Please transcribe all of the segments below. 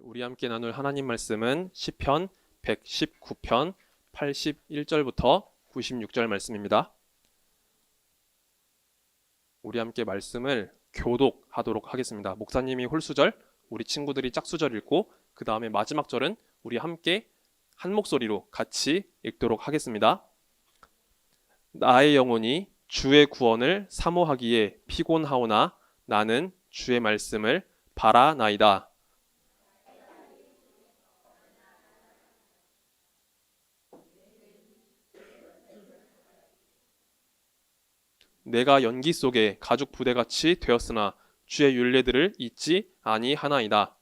우리 함께 나눌 하나님 말씀은 시편 119편 81절부터 96절 말씀입니다. 우리 함께 말씀을 교독하도록 하겠습니다. 목사님이 홀수절, 우리 친구들이 짝수절 읽고 그 다음에 마지막 절은 우리 함께 한 목소리로 같이 읽도록 하겠습니다. 나의 영혼이 주의 구원을 사모하기에 피곤하오나 나는 주의 말씀을 바라나이다. 내가 연기 속에 가죽 부대같이 되었으나 주의 율례들을 잊지 아니하나이다.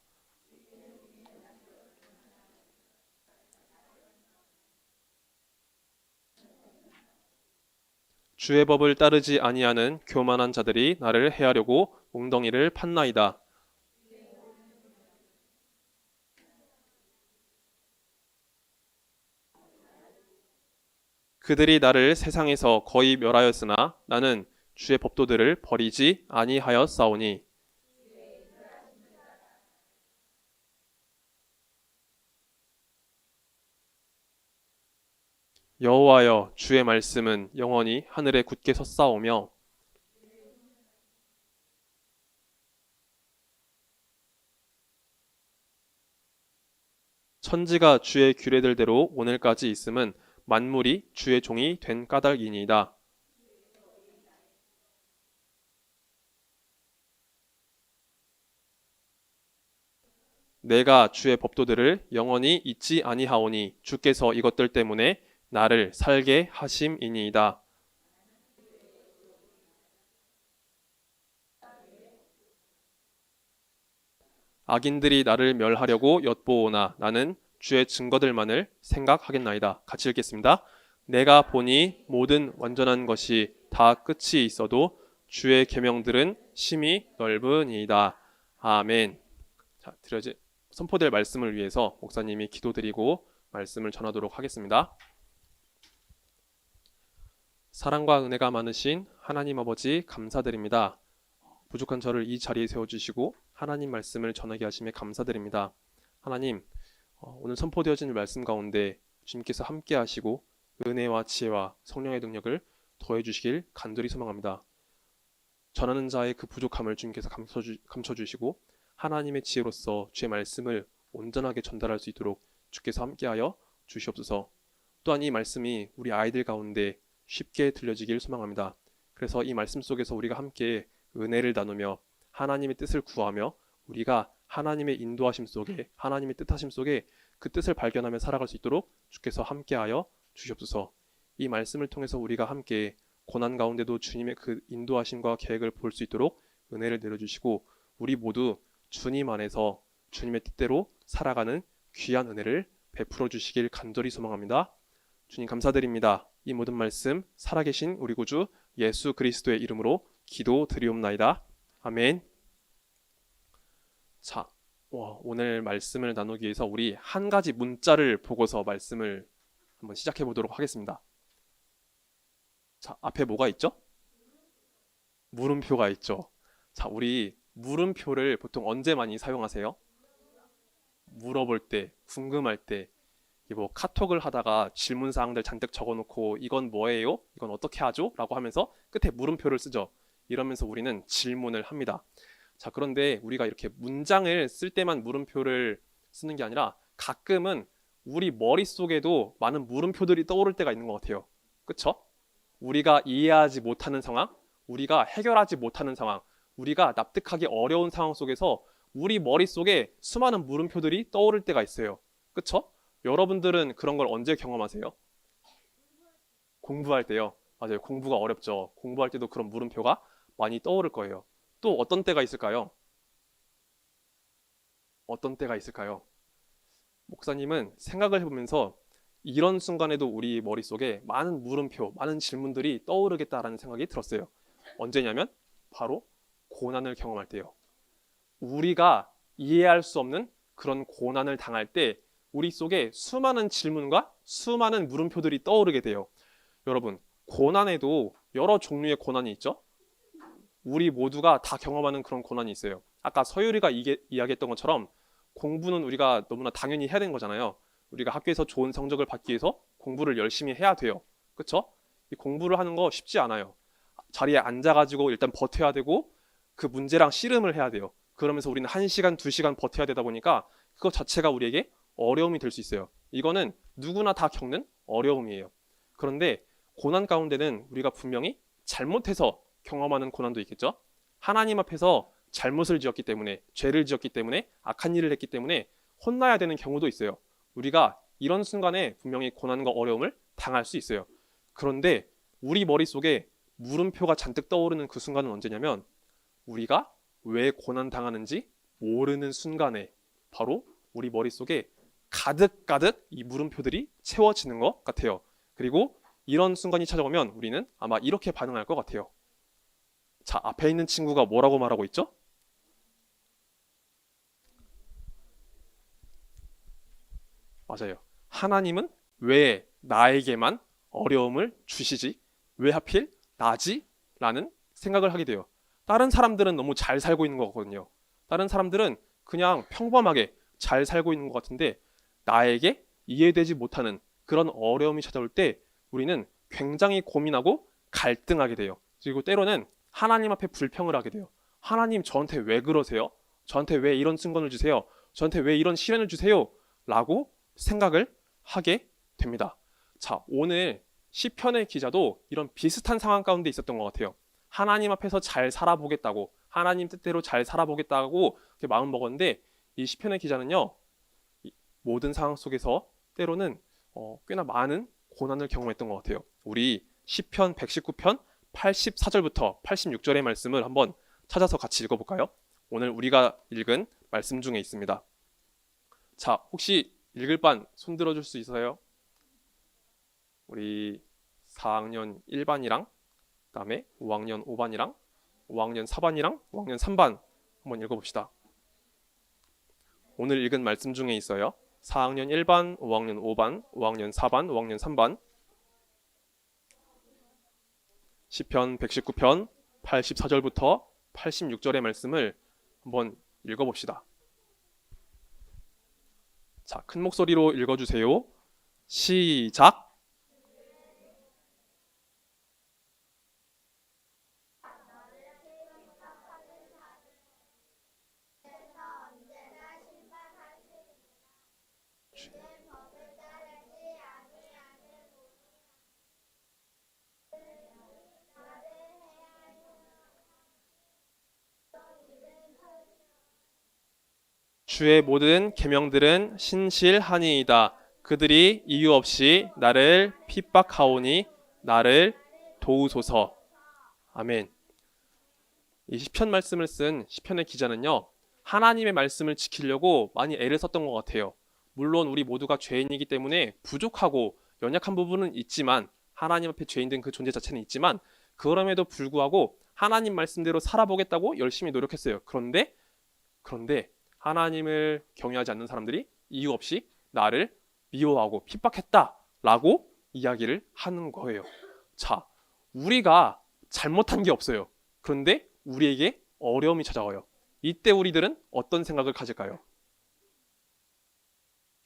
주의 법을 따르지 아니하는 교만한 자들이 나를 해하려고 웅덩이를 팠나이다. 그들이 나를 세상에서 거의 멸하였으나 나는 주의 법도들을 버리지 아니하였사오니 여호와여 주의 말씀은 영원히 하늘에 굳게 섰사오며 천지가 주의 규례들대로 오늘까지 있음은 만물이 주의 종이 된 까닭이니이다. 내가 주의 법도들을 영원히 잊지 아니하오니 주께서 이것들 때문에 나를 살게 하심이니이다. 악인들이 나를 멸하려고 엿보오나 나는 주의 증거들만을 생각하겠나이다. 같이 읽겠습니다. 내가 보니 모든 완전한 것이 다 끝이 있어도 주의 계명들은 심히 넓으니이다. 아멘. 자, 선포될 말씀을 위해서 목사님이 기도드리고 말씀을 전하도록 하겠습니다. 사랑과 은혜가 많으신 하나님 아버지 감사드립니다. 부족한 저를 이 자리에 세워주시고 하나님 말씀을 전하게 하심에 감사드립니다. 하나님, 오늘 선포되어진 말씀 가운데 주님께서 함께 하시고 은혜와 지혜와 성령의 능력을 더해주시길 간절히 소망합니다. 전하는 자의 그 부족함을 주님께서 감춰주시고 하나님의 지혜로서 주의 말씀을 온전하게 전달할 수 있도록 주께서 함께하여 주시옵소서. 또한 이 말씀이 우리 아이들 가운데 쉽게 들려지길 소망합니다. 그래서 이 말씀 속에서 우리가 함께 은혜를 나누며 하나님의 뜻을 구하며 우리가 하나님의 인도하심 속에 하나님의 뜻하심 속에 그 뜻을 발견하며 살아갈 수 있도록 주께서 함께하여 주시옵소서. 이 말씀을 통해서 우리가 함께 고난 가운데도 주님의 그 인도하심과 계획을 볼 수 있도록 은혜를 내려주시고 우리 모두 주님 안에서 주님의 뜻대로 살아가는 귀한 은혜를 베풀어 주시길 간절히 소망합니다. 주님 감사드립니다. 이 모든 말씀 살아계신 우리 구주 예수 그리스도의 이름으로 기도드리옵나이다. 아멘. 자, 오늘 말씀을 나누기 위해서 우리 한 가지 문자를 보고서 말씀을 한번 시작해 보도록 하겠습니다. 자, 앞에 뭐가 있죠? 물음표가 있죠. 자, 우리 물음표를 보통 언제 많이 사용하세요? 물어볼 때, 궁금할 때, 뭐 카톡을 하다가 질문 사항들 잔뜩 적어놓고 이건 뭐예요? 이건 어떻게 하죠? 라고 하면서 끝에 물음표를 쓰죠. 이러면서 우리는 질문을 합니다. 자, 그런데 우리가 이렇게 문장을 쓸 때만 물음표를 쓰는 게 아니라 가끔은 우리 머릿속에도 많은 물음표들이 떠오를 때가 있는 것 같아요. 그쵸? 우리가 이해하지 못하는 상황, 우리가 해결하지 못하는 상황, 우리가 납득하기 어려운 상황 속에서 우리 머릿속에 수많은 물음표들이 떠오를 때가 있어요. 그쵸? 여러분들은 그런 걸 언제 경험하세요? 공부할 때요. 맞아요. 공부가 어렵죠. 공부할 때도 그런 물음표가 많이 떠오를 거예요. 또 어떤 때가 있을까요? 어떤 때가 있을까요? 목사님은 생각을 해보면서 이런 순간에도 우리 머릿속에 많은 물음표, 많은 질문들이 떠오르겠다라는 생각이 들었어요. 언제냐면 바로 고난을 경험할 때요. 우리가 이해할 수 없는 그런 고난을 당할 때 우리 속에 수많은 질문과 수많은 물음표들이 떠오르게 돼요. 여러분, 고난에도 여러 종류의 고난이 있죠? 우리 모두가 다 경험하는 그런 고난이 있어요. 아까 서유리가 이야기했던 것처럼 공부는 우리가 너무나 당연히 해야 되는 거잖아요. 우리가 학교에서 좋은 성적을 받기 위해서 공부를 열심히 해야 돼요. 그쵸? 이 공부를 하는 거 쉽지 않아요. 자리에 앉아가지고 일단 버텨야 되고 그 문제랑 씨름을 해야 돼요. 그러면서 우리는 1시간, 2시간 버텨야 되다 보니까 그것 자체가 우리에게 어려움이 될 수 있어요. 이거는 누구나 다 겪는 어려움이에요. 그런데 고난 가운데는 우리가 분명히 잘못해서 경험하는 고난도 있겠죠. 하나님 앞에서 잘못을 지었기 때문에, 죄를 지었기 때문에, 악한 일을 했기 때문에 혼나야 되는 경우도 있어요. 우리가 이런 순간에 분명히 고난과 어려움을 당할 수 있어요. 그런데 우리 머릿속에 물음표가 잔뜩 떠오르는 그 순간은 언제냐면 우리가 왜 고난 당하는지 모르는 순간에 바로 우리 머릿속에 가득가득 이 물음표들이 채워지는 것 같아요. 그리고 이런 순간이 찾아오면 우리는 아마 이렇게 반응할 것 같아요. 자, 앞에 있는 친구가 뭐라고 말하고 있죠? 맞아요. 하나님은 왜 나에게만 어려움을 주시지? 왜 하필 나지? 라는 생각을 하게 돼요. 다른 사람들은 너무 잘 살고 있는 거거든요. 다른 사람들은 그냥 평범하게 잘 살고 있는 것 같은데 나에게 이해되지 못하는 그런 어려움이 찾아올 때 우리는 굉장히 고민하고 갈등하게 돼요. 그리고 때로는 하나님 앞에 불평을 하게 돼요. 하나님 저한테 왜 그러세요? 저한테 왜 이런 증거를 주세요? 저한테 왜 이런 시련을 주세요? 라고 생각을 하게 됩니다. 자, 오늘 시편의 기자도 이런 비슷한 상황 가운데 있었던 것 같아요. 하나님 앞에서 잘 살아보겠다고, 하나님 뜻대로 잘 살아보겠다고 이렇게 마음 먹었는데 이 시편의 기자는요, 모든 상황 속에서 때로는 꽤나 많은 고난을 경험했던 것 같아요. 우리 시편 119편 84절부터 86절의 말씀을 한번 찾아서 같이 읽어볼까요? 오늘 우리가 읽은 말씀 중에 있습니다. 자, 혹시 읽을 반 손 들어줄 수 있어요? 우리 4학년 1반이랑 그다음에 5학년 5반이랑 5학년 4반이랑 5학년 3반 한번 읽어봅시다. 오늘 읽은 말씀 중에 있어요. 4학년 1반, 5학년 5반, 5학년 4반, 5학년 3반 시편 119편 84절부터 86절의 말씀을 한번 읽어봅시다. 자, 큰 목소리로 읽어주세요. 시작! 주의 모든 계명들은 신실하니이다. 그들이 이유 없이 나를 핍박하오니 나를 도우소서. 아멘. 이 시편 말씀을 쓴 시편의 기자는요, 하나님의 말씀을 지키려고 많이 애를 썼던 것 같아요. 물론 우리 모두가 죄인이기 때문에 부족하고 연약한 부분은 있지만 하나님 앞에 죄인된 그 존재 자체는 있지만 그럼에도 불구하고 하나님 말씀대로 살아보겠다고 열심히 노력했어요. 그런데 하나님을 경외하지 않는 사람들이 이유 없이 나를 미워하고 핍박했다라고 이야기를 하는 거예요. 자, 우리가 잘못한 게 없어요. 그런데 우리에게 어려움이 찾아와요. 이때 우리들은 어떤 생각을 가질까요?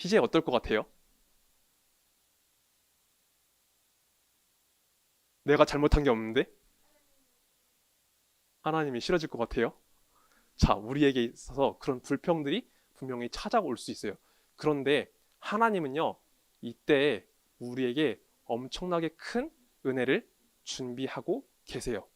이제 어떨 것 같아요? 내가 잘못한 게 없는데 하나님이 싫어질 것 같아요? 자, 우리에게 있어서 그런 불평들이 분명히 찾아올 수 있어요. 그런데 하나님은요, 이때 우리에게 엄청나게 큰 은혜를 준비하고 계세요.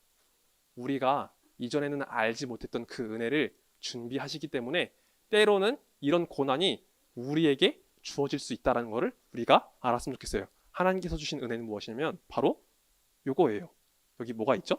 우리가 이전에는 알지 못했던 그 은혜를 준비하시기 때문에 때로는 이런 고난이 우리에게 주어질 수 있다는 것을 우리가 알았으면 좋겠어요. 하나님께서 주신 은혜는 무엇이냐면 바로 요거예요. 여기 뭐가 있죠?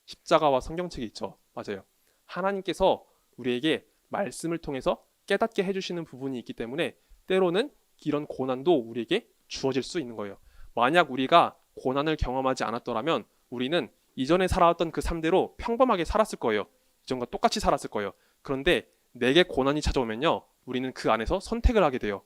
십자가와 성경책이 있죠. 맞아요. 하나님께서 우리에게 말씀을 통해서 깨닫게 해주시는 부분이 있기 때문에 때로는 이런 고난도 우리에게 주어질 수 있는 거예요. 만약 우리가 고난을 경험하지 않았더라면 우리는 이전에 살아왔던 그 삶대로 평범하게 살았을 거예요. 이전과 똑같이 살았을 거예요. 그런데 내게 고난이 찾아오면요, 우리는 그 안에서 선택을 하게 돼요.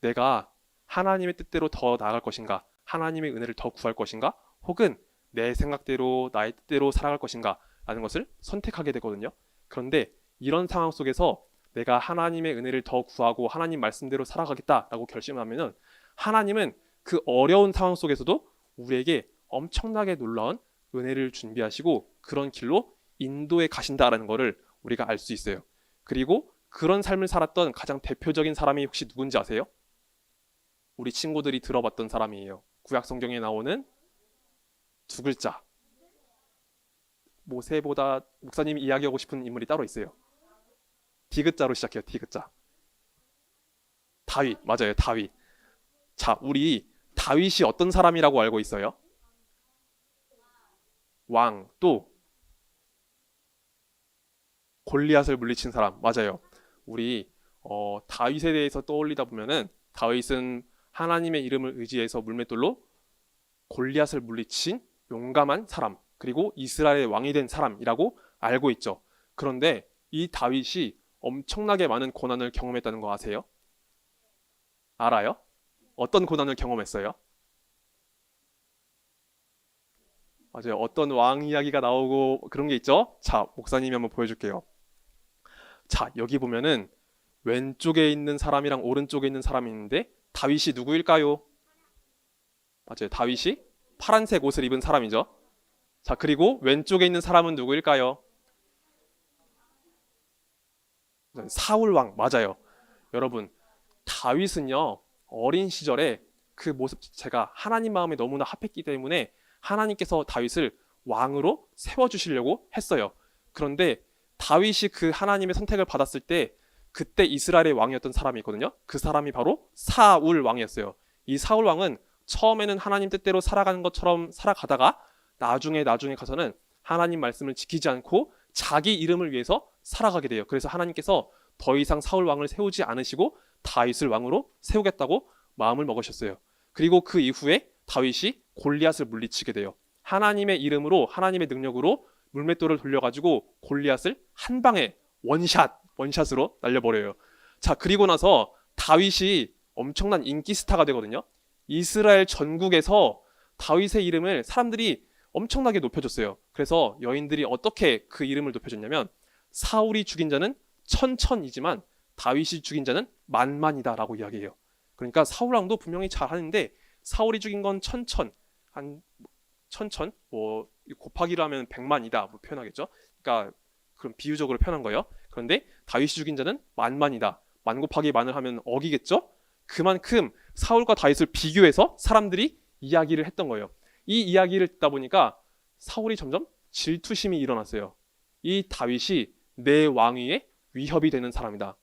내가 하나님의 뜻대로 더 나아갈 것인가, 하나님의 은혜를 더 구할 것인가, 혹은 내 생각대로 나의 뜻대로 살아갈 것인가 라는 것을 선택하게 되거든요. 그런데 이런 상황 속에서 내가 하나님의 은혜를 더 구하고 하나님 말씀대로 살아가겠다라고 결심하면은 하나님은 그 어려운 상황 속에서도 우리에게 엄청나게 놀라운 은혜를 준비하시고 그런 길로 인도해 가신다라는 것을 우리가 알 수 있어요. 그리고 그런 삶을 살았던 가장 대표적인 사람이 혹시 누군지 아세요? 우리 친구들이 들어봤던 사람이에요. 구약 성경에 나오는 두 글자. 모세보다 목사님이 이야기하고 싶은 인물이 따로 있어요. 디귿자로 시작해요. 디귿자. 다윗. 맞아요. 다윗. 자, 우리 다윗이 어떤 사람이라고 알고 있어요? 왕. 또 골리앗을 물리친 사람. 맞아요. 우리 다윗에 대해서 떠올리다 보면은 다윗은 하나님의 이름을 의지해서 물맷돌로 골리앗을 물리친 용감한 사람, 그리고 이스라엘의 왕이 된 사람이라고 알고 있죠. 그런데 이 다윗이 엄청나게 많은 고난을 경험했다는 거 아세요? 알아요? 어떤 고난을 경험했어요? 맞아요. 어떤 왕 이야기가 나오고 그런 게 있죠? 자, 목사님이 한번 보여줄게요. 자, 여기 보면은 왼쪽에 있는 사람이랑 오른쪽에 있는 사람이 있는데 다윗이 누구일까요? 맞아요. 다윗이 파란색 옷을 입은 사람이죠. 자, 그리고 왼쪽에 있는 사람은 누구일까요? 사울 왕. 맞아요. 여러분, 다윗은요, 어린 시절에 그 모습 자체가 하나님 마음에 너무나 합했기 때문에 하나님께서 다윗을 왕으로 세워주시려고 했어요. 그런데 다윗이 그 하나님의 선택을 받았을 때 그때 이스라엘의 왕이었던 사람이 있거든요. 그 사람이 바로 사울 왕이었어요. 이 사울 왕은 처음에는 하나님 뜻대로 살아가는 것처럼 살아가다가 나중에 가서는 하나님 말씀을 지키지 않고 자기 이름을 위해서 살아가게 돼요. 그래서 하나님께서 더 이상 사울 왕을 세우지 않으시고 다윗을 왕으로 세우겠다고 마음을 먹으셨어요. 그리고 그 이후에 다윗이 골리앗을 물리치게 돼요. 하나님의 이름으로, 하나님의 능력으로 물맷돌을 돌려가지고 골리앗을 한 방에 원샷으로 날려버려요. 자, 그리고 나서 다윗이 엄청난 인기 스타가 되거든요. 이스라엘 전국에서 다윗의 이름을 사람들이 엄청나게 높여줬어요. 그래서 여인들이 어떻게 그 이름을 높여줬냐면 사울이 죽인 자는 천천이지만 다윗이 죽인 자는 만만이다라고 이야기해요. 그러니까 사울 왕도 분명히 잘하는데 사울이 죽인 건 한 천천 뭐 곱하기로 하면 100만이다 뭐 표현하겠죠. 그러니까 그런 비유적으로 표현한 거예요. 그런데 다윗이 죽인 자는 만만이다. 만 곱하기 만을 하면 억이겠죠. 그만큼 사울과 다윗을 비교해서 사람들이 이야기를 했던 거예요. 이 이야기를 듣다 보니까 사울이 점점 질투심이 일어났어요. 이 다윗이 내 왕위에 위협이 되는 사람이다.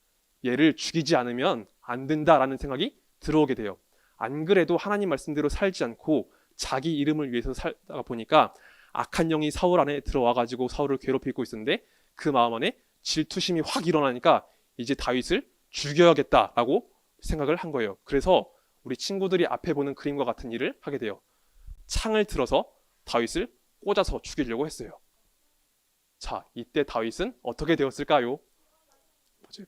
얘를 죽이지 않으면 안 된다라는 생각이 들어오게 돼요. 안 그래도 하나님 말씀대로 살지 않고 자기 이름을 위해서 살다가 보니까 악한 영이 사울 안에 들어와가지고 사울을 괴롭히고 있었는데 그 마음 안에 질투심이 확 일어나니까 이제 다윗을 죽여야겠다라고 생각을 한 거예요. 그래서 우리 친구들이 앞에 보는 그림과 같은 일을 하게 돼요. 창을 들어서 다윗을 꽂아서 죽이려고 했어요. 자, 이때 다윗은 어떻게 되었을까요?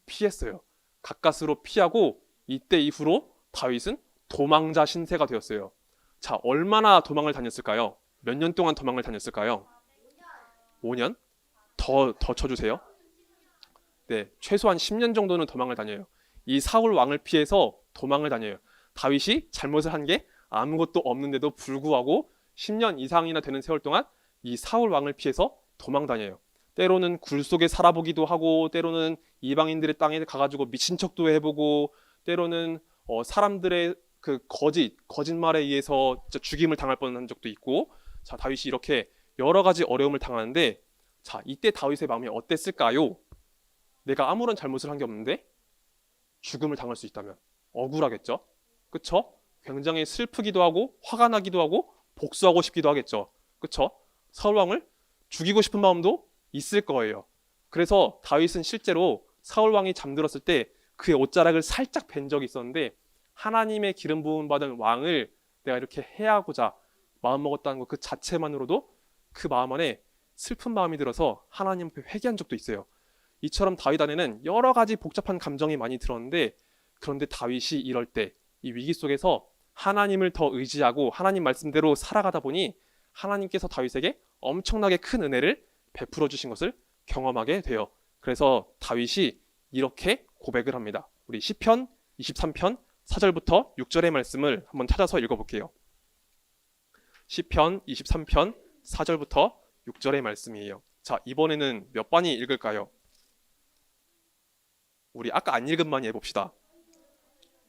피했어요. 가까스로 피하고 이때 이후로 다윗은 도망자 신세가 되었어요. 자, 얼마나 도망을 다녔을까요? 몇 년 동안 도망을 다녔을까요? 5년? 더 쳐주세요. 네, 최소한 10년 정도는 도망을 다녀요. 이 사울 왕을 피해서 도망을 다녀요. 다윗이 잘못을 한 게 아무것도 없는데도 불구하고 10년 이상이나 되는 세월 동안 이 사울 왕을 피해서 도망 다녀요. 때로는 굴 속에 살아보기도 하고, 때로는 이방인들의 땅에 가가지고 미친 척도 해보고, 때로는 사람들의 그 거짓말에 의해서 진짜 죽임을 당할 뻔한 적도 있고, 자, 다윗이 이렇게 여러 가지 어려움을 당하는데, 자, 이때 다윗의 마음이 어땠을까요? 내가 아무런 잘못을 한 게 없는데 죽음을 당할 수 있다면 억울하겠죠? 그쵸? 굉장히 슬프기도 하고 화가 나기도 하고 복수하고 싶기도 하겠죠. 그쵸? 사울왕을 죽이고 싶은 마음도 있을 거예요. 그래서 다윗은 실제로 사울왕이 잠들었을 때 그의 옷자락을 살짝 벤 적이 있었는데 하나님의 기름 부음 받은 왕을 내가 이렇게 해하고자 마음먹었다는 것 그 자체만으로도 그 마음 안에 슬픈 마음이 들어서 하나님 앞에 회개한 적도 있어요. 이처럼 다윗 안에는 여러 가지 복잡한 감정이 많이 들었는데, 그런데 다윗이 이럴 때 이 위기 속에서 하나님을 더 의지하고 하나님 말씀대로 살아가다 보니 하나님께서 다윗에게 엄청나게 큰 은혜를 베풀어 주신 것을 경험하게 돼요. 그래서 다윗이 이렇게 고백을 합니다. 우리 시편 23편 4절부터 6절의 말씀을 한번 찾아서 읽어볼게요. 시편 23편 4절부터 6절의 말씀이에요. 자, 이번에는 몇 반이 읽을까요? 우리 아까 안 읽은 반이 해봅시다.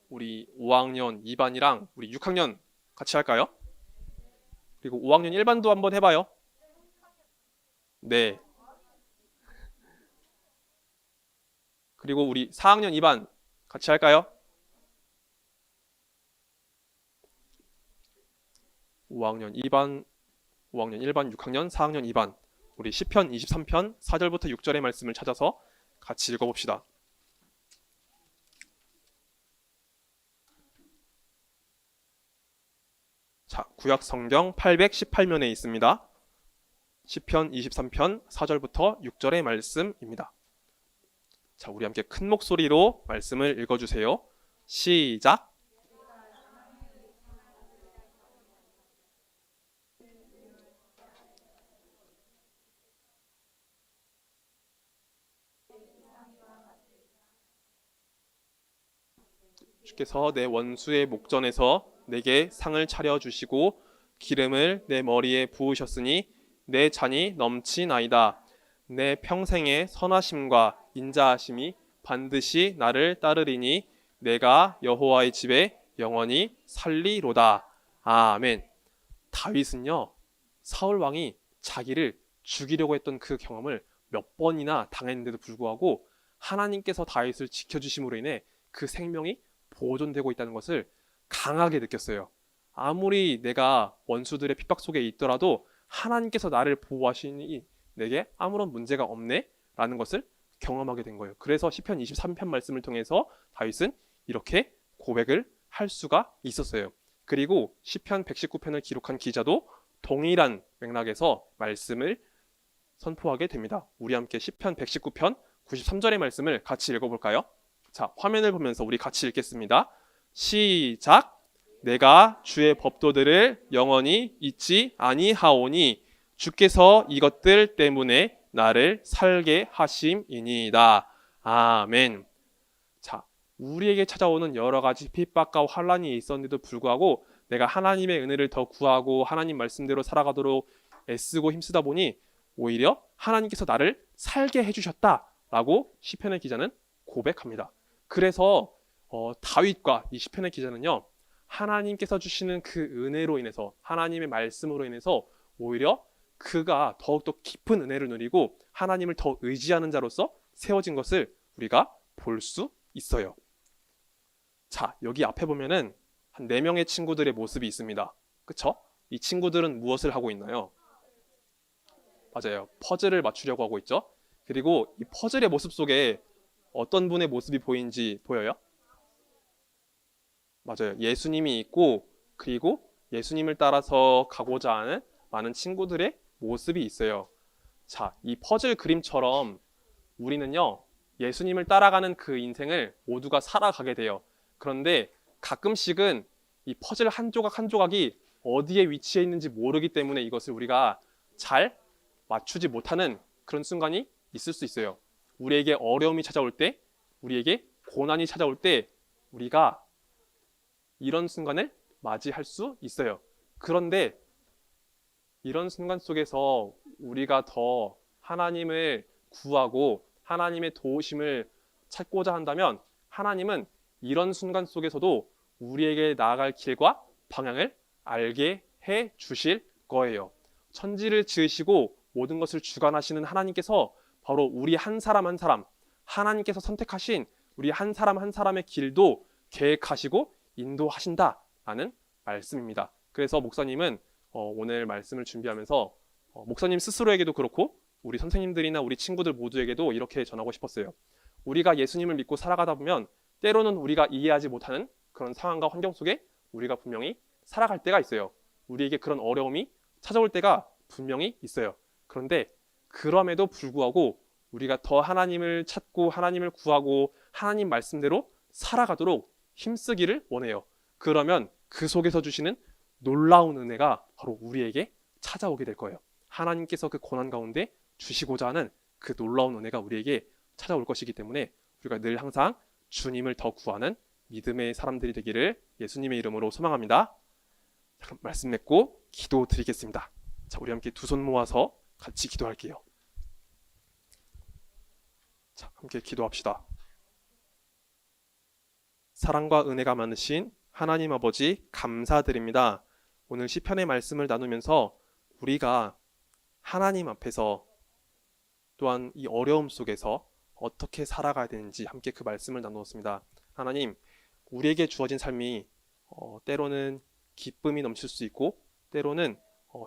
우리 5학년 2반이랑 우리 6학년 같이 할까요? 그리고 5학년 1반도 한번 해봐요. 네. 그리고 우리 4학년 2반 같이 할까요? 5학년 2반, 5학년 1반, 6학년, 4학년 2반. 우리 시편 23편 4절부터 6절의 말씀을 찾아서 같이 읽어봅시다. 자, 구약 성경 818면에 있습니다. 시편 23편 4절부터 6절의 말씀입니다. 자, 우리 함께 큰 목소리로 말씀을 읽어주세요. 시작. 주께서 내 원수의 목전에서 내게 상을 차려주시고 기름을 내 머리에 부으셨으니 내 잔이 넘치나이다. 내 평생의 선하심과 인자하심이 반드시 나를 따르리니 내가 여호와의 집에 영원히 살리로다. 아멘. 다윗은요, 사울 왕이 자기를 죽이려고 했던 그 경험을 몇 번이나 당했는데도 불구하고 하나님께서 다윗을 지켜주심으로 인해 그 생명이 보존되고 있다는 것을 강하게 느꼈어요. 아무리 내가 원수들의 핍박 속에 있더라도 하나님께서 나를 보호하시니 내게 아무런 문제가 없네 라는 것을 경험하게 된 거예요. 그래서 시편 23편 말씀을 통해서 다윗은 이렇게 고백을 할 수가 있었어요. 그리고 시편 119편을 기록한 기자도 동일한 맥락에서 말씀을 선포하게 됩니다. 우리 함께 시편 119편 93절의 말씀을 같이 읽어볼까요? 자, 화면을 보면서 우리 같이 읽겠습니다. 시작. 내가 주의 법도들을 영원히 잊지 아니하오니 주께서 이것들 때문에 나를 살게 하심이니이다. 아멘. 자, 우리에게 찾아오는 여러 가지 핍박과 환란이 있었는데도 불구하고 내가 하나님의 은혜를 더 구하고 하나님 말씀대로 살아가도록 애쓰고 힘쓰다 보니 오히려 하나님께서 나를 살게 해주셨다라고 시편의 기자는 고백합니다. 그래서 다윗과 이 시편의 기자는요, 하나님께서 주시는 그 은혜로 인해서 하나님의 말씀으로 인해서 오히려 그가 더욱더 깊은 은혜를 누리고 하나님을 더 의지하는 자로서 세워진 것을 우리가 볼 수 있어요. 자, 여기 앞에 보면은 한 4명의 친구들의 모습이 있습니다. 그쵸? 이 친구들은 무엇을 하고 있나요? 맞아요. 퍼즐을 맞추려고 하고 있죠. 그리고 이 퍼즐의 모습 속에 어떤 분의 모습이 보이는지 보여요? 맞아요. 예수님이 있고 그리고 예수님을 따라서 가고자 하는 많은 친구들의 모습이 있어요. 자, 이 퍼즐 그림처럼 우리는요, 예수님을 따라가는 그 인생을 모두가 살아가게 돼요. 그런데 가끔씩은 이 퍼즐 한 조각 한 조각이 어디에 위치해 있는지 모르기 때문에 이것을 우리가 잘 맞추지 못하는 그런 순간이 있을 수 있어요. 우리에게 어려움이 찾아올 때, 우리에게 고난이 찾아올 때 우리가 이런 순간을 맞이할 수 있어요. 그런데 이런 순간 속에서 우리가 더 하나님을 구하고 하나님의 도우심을 찾고자 한다면 하나님은 이런 순간 속에서도 우리에게 나아갈 길과 방향을 알게 해 주실 거예요. 천지를 지으시고 모든 것을 주관하시는 하나님께서 바로 우리 한 사람 한 사람, 하나님께서 선택하신 우리 한 사람 한 사람의 길도 계획하시고 인도하신다라는 말씀입니다. 그래서 목사님은 오늘 말씀을 준비하면서 목사님 스스로에게도 그렇고 우리 선생님들이나 우리 친구들 모두에게도 이렇게 전하고 싶었어요. 우리가 예수님을 믿고 살아가다 보면 때로는 우리가 이해하지 못하는 그런 상황과 환경 속에 우리가 분명히 살아갈 때가 있어요. 우리에게 그런 어려움이 찾아올 때가 분명히 있어요. 그런데 그럼에도 불구하고 우리가 더 하나님을 찾고 하나님을 구하고 하나님 말씀대로 살아가도록 힘쓰기를 원해요. 그러면 그 속에서 주시는 놀라운 은혜가 바로 우리에게 찾아오게 될 거예요. 하나님께서 그 고난 가운데 주시고자 하는 그 놀라운 은혜가 우리에게 찾아올 것이기 때문에 우리가 늘 항상 주님을 더 구하는 믿음의 사람들이 되기를 예수님의 이름으로 소망합니다. 자, 그럼 말씀 맺고 기도 드리겠습니다. 자, 우리 함께 두 손 모아서 같이 기도할게요. 자, 함께 기도합시다. 사랑과 은혜가 많으신 하나님 아버지 감사드립니다. 오늘 시편의 말씀을 나누면서 우리가 하나님 앞에서 또한 이 어려움 속에서 어떻게 살아가야 되는지 함께 그 말씀을 나누었습니다. 하나님, 우리에게 주어진 삶이 때로는 기쁨이 넘칠 수 있고 때로는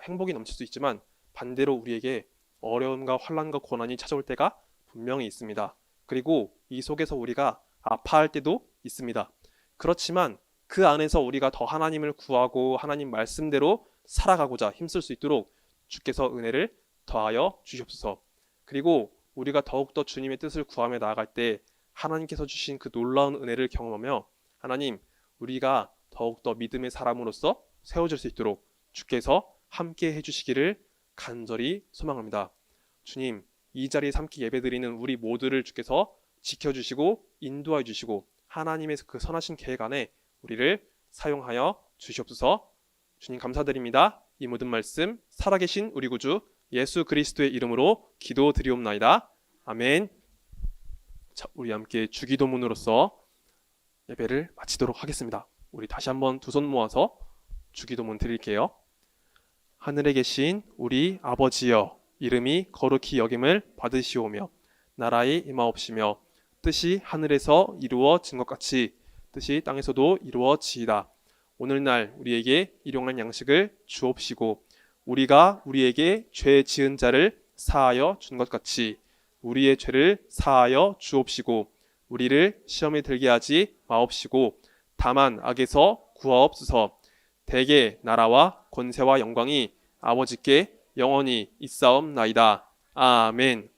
행복이 넘칠 수 있지만 반대로 우리에게 어려움과 환난과 고난이 찾아올 때가 분명히 있습니다. 그리고 이 속에서 우리가 아파할 때도 있습니다. 그렇지만 그 안에서 우리가 더 하나님을 구하고 하나님 말씀대로 살아가고자 힘쓸 수 있도록 주께서 은혜를 더하여 주시옵소서. 그리고 우리가 더욱더 주님의 뜻을 구하며 나아갈 때 하나님께서 주신 그 놀라운 은혜를 경험하며 하나님, 우리가 더욱더 믿음의 사람으로서 세워질 수 있도록 주께서 함께 해주시기를 간절히 소망합니다. 주님, 이 자리에 함께 예배드리는 우리 모두를 주께서 지켜주시고 인도해 주시고 하나님의 그 선하신 계획 안에 우리를 사용하여 주시옵소서. 주님 감사드립니다. 이 모든 말씀 살아계신 우리 구주 예수 그리스도의 이름으로 기도드리옵나이다. 아멘. 자, 우리 함께 주기도문으로서 예배를 마치도록 하겠습니다. 우리 다시 한번 두 손 모아서 주기도문 드릴게요. 하늘에 계신 우리 아버지여, 이름이 거룩히 여김을 받으시오며 나라의 임하옵시며 뜻이 하늘에서 이루어진 것 같이 뜻이 땅에서도 이루어지이다. 오늘날 우리에게 일용할 양식을 주옵시고 우리가 우리에게 죄 지은 자를 사하여 준 것 같이 우리의 죄를 사하여 주옵시고 우리를 시험에 들게 하지 마옵시고 다만 악에서 구하옵소서. 대개 나라와 권세와 영광이 아버지께 영원히 있사옵나이다. 아멘.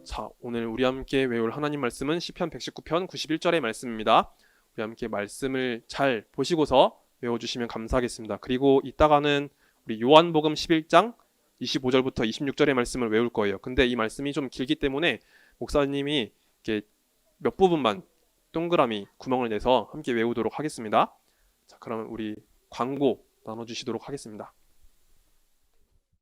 자, 오늘 우리 함께 외울 하나님 말씀은 시편 119편 91절의 말씀입니다. 우리 함께 말씀을 잘 보시고서 외워주시면 감사하겠습니다. 그리고 이따가는 우리 요한복음 11장 25절부터 26절의 말씀을 외울 거예요. 근데 이 말씀이 좀 길기 때문에 목사님이 이렇게 몇 부분만 동그라미 구멍을 내서 함께 외우도록 하겠습니다. 자, 그러면 우리 광고 나눠주시도록 하겠습니다.